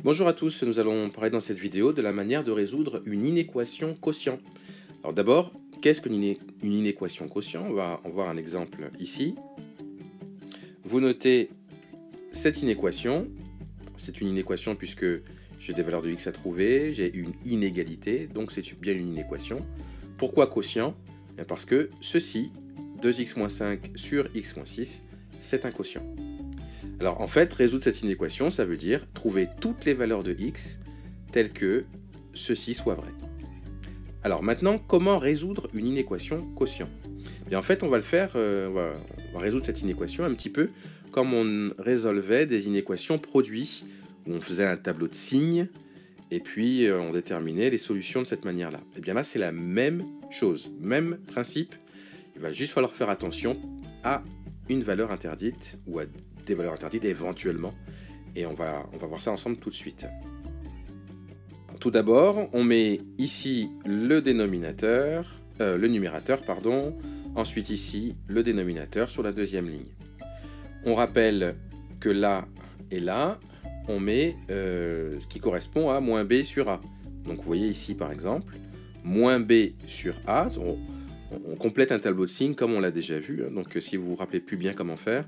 Bonjour à tous, nous allons parler dans cette vidéo de la manière de résoudre une inéquation quotient. Alors d'abord, qu'est-ce qu'une inéquation quotient? On va en voir un exemple ici. Vous notez cette inéquation. C'est une inéquation puisque j'ai des valeurs de x à trouver, j'ai une inégalité, donc c'est bien une inéquation. Pourquoi quotient? Parce que ceci, 2x-5 sur x-6, c'est un quotient. Alors en fait, résoudre cette inéquation, ça veut dire trouver toutes les valeurs de x telles que ceci soit vrai. Alors maintenant, comment résoudre une inéquation quotient? Bien, en fait, on va le faire, on va résoudre cette inéquation un petit peu comme on résolvait des inéquations produits, où on faisait un tableau de signes, et puis on déterminait les solutions de cette manière-là. Et bien là, c'est la même chose, même principe. Il va juste falloir faire attention à une valeur interdite, ou à des valeurs interdites éventuellement, et on va voir ça ensemble tout de suite. Alors, tout d'abord, on met ici le numérateur, pardon, ensuite ici le dénominateur sur la deuxième ligne. On rappelle que là et là, on met ce qui correspond à moins b sur a. Donc vous voyez ici par exemple, moins b sur a, on complète un tableau de signes comme on l'a déjà vu, hein. Donc si vous vous rappelez plus bien comment faire,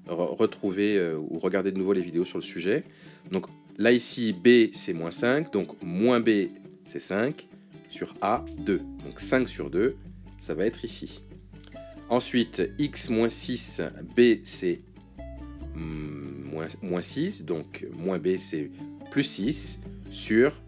retrouvez ou regardez de nouveau les vidéos sur le sujet. Donc là ici b c'est moins 5, donc moins b c'est 5, sur a 2, donc 5 sur 2, ça va être ici. Ensuite x moins 6, b c'est moins 6, donc moins b c'est plus 6, sur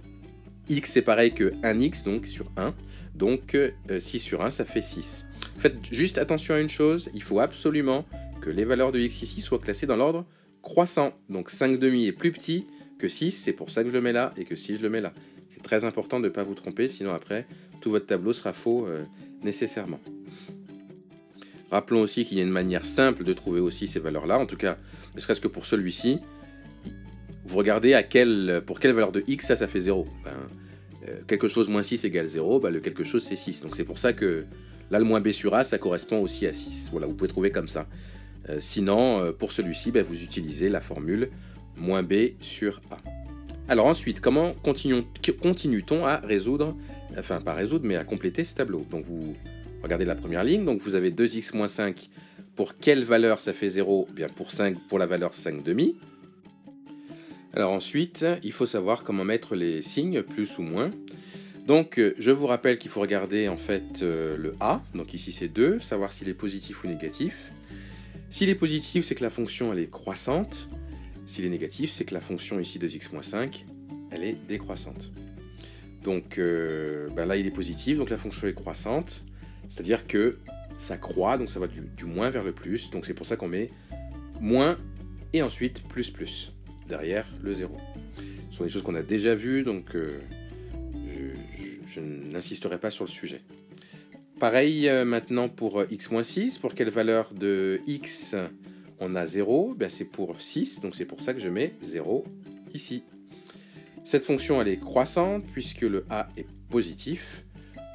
x c'est pareil que 1x, donc sur 1, donc 6 sur 1 ça fait 6. Faites juste attention à une chose, il faut absolument que les valeurs de x ici soient classées dans l'ordre croissant. Donc 5,5 est plus petit que 6, c'est pour ça que je le mets là, et que 6 je le mets là. C'est très important de ne pas vous tromper, sinon après, tout votre tableau sera faux nécessairement. Rappelons aussi qu'il y a une manière simple de trouver aussi ces valeurs-là, en tout cas, ne serait-ce que pour celui-ci. Vous regardez pour quelle valeur de x ça fait 0. Quelque chose moins 6 égale 0, le quelque chose c'est 6. Donc c'est pour ça que là, le moins b sur a, ça correspond aussi à 6. Voilà, vous pouvez trouver comme ça. Sinon, pour celui-ci, vous utilisez la formule moins b sur a. Alors ensuite, comment continue-t-on à résoudre, enfin pas résoudre, mais à compléter ce tableau? Donc vous regardez la première ligne, donc vous avez 2x moins 5, pour quelle valeur ça fait 0? Bien pour la valeur 5,5. Alors ensuite, il faut savoir comment mettre les signes, plus ou moins. Donc je vous rappelle qu'il faut regarder en fait le a, donc ici c'est 2, savoir s'il est positif ou négatif. S'il est positif, c'est que la fonction elle est croissante. S'il est négatif, c'est que la fonction ici de x-5, elle est décroissante. Donc là il est positif, donc la fonction est croissante, c'est-à-dire que ça croît, donc ça va du moins vers le plus, donc c'est pour ça qu'on met moins et ensuite plus plus, derrière le 0. Ce sont des choses qu'on a déjà vues, donc je n'insisterai pas sur le sujet. Pareil maintenant pour x-6, pour quelle valeur de x on a 0? C'est pour 6, donc c'est pour ça que je mets 0 ici. Cette fonction elle est croissante puisque le a est positif,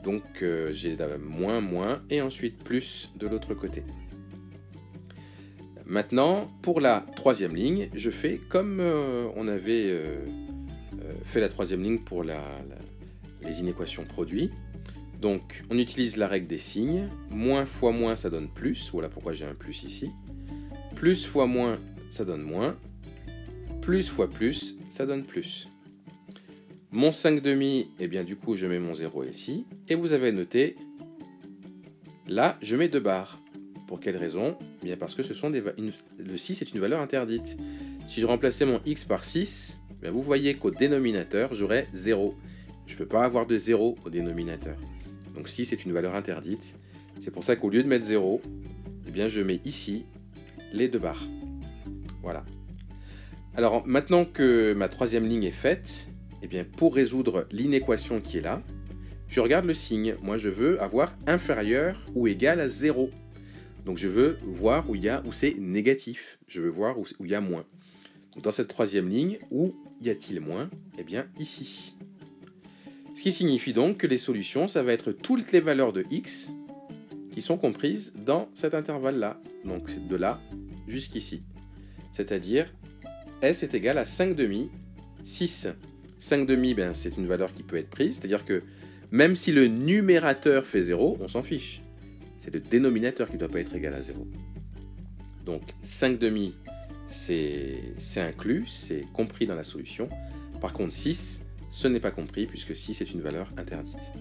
donc j'ai moins, moins et ensuite plus de l'autre côté. Maintenant, pour la troisième ligne, je fais comme on avait fait la troisième ligne pour les inéquations produits. Donc, on utilise la règle des signes. Moins fois moins, ça donne plus. Voilà pourquoi j'ai un plus ici. Plus fois moins, ça donne moins. Plus fois plus, ça donne plus. Mon 5,5, eh bien du coup, je mets mon 0 ici. Et vous avez noté, là, je mets 2 barres. Pour quelle raison? Bien parce que le 6 est une valeur interdite. Si je remplaçais mon x par 6, bien vous voyez qu'au dénominateur, j'aurais 0. Je ne peux pas avoir de 0 au dénominateur. Donc 6 est une valeur interdite. C'est pour ça qu'au lieu de mettre 0, eh bien je mets ici les 2 barres. Voilà. Alors maintenant que ma troisième ligne est faite, eh bien pour résoudre l'inéquation qui est là, je regarde le signe. Moi je veux avoir inférieur ou égal à 0. Donc je veux voir où c'est négatif. Je veux voir où il y a moins. Donc dans cette troisième ligne, où y a-t-il moins? Eh bien ici. Ce qui signifie donc que les solutions, ça va être toutes les valeurs de x qui sont comprises dans cet intervalle-là. Donc de là jusqu'ici. C'est-à-dire S est égal à 5,5 6, 5 demi, ben, c'est une valeur qui peut être prise, c'est-à-dire que même si le numérateur fait 0, on s'en fiche. C'est le dénominateur qui ne doit pas être égal à 0. Donc 5 demi, c'est inclus, c'est compris dans la solution. Par contre 6, ce n'est pas compris puisque 6 est une valeur interdite.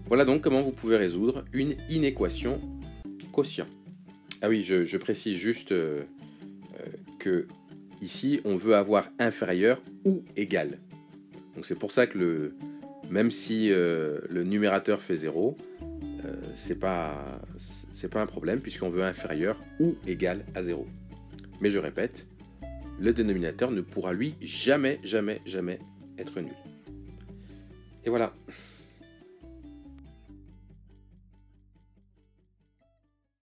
Voilà donc comment vous pouvez résoudre une inéquation quotient. Ah oui, je précise juste que ici on veut avoir inférieur ou égal. Donc c'est pour ça que même si le numérateur fait 0, c'est pas un problème puisqu'on veut inférieur ou égal à 0. Mais je répète, le dénominateur ne pourra lui jamais être nul. Et voilà.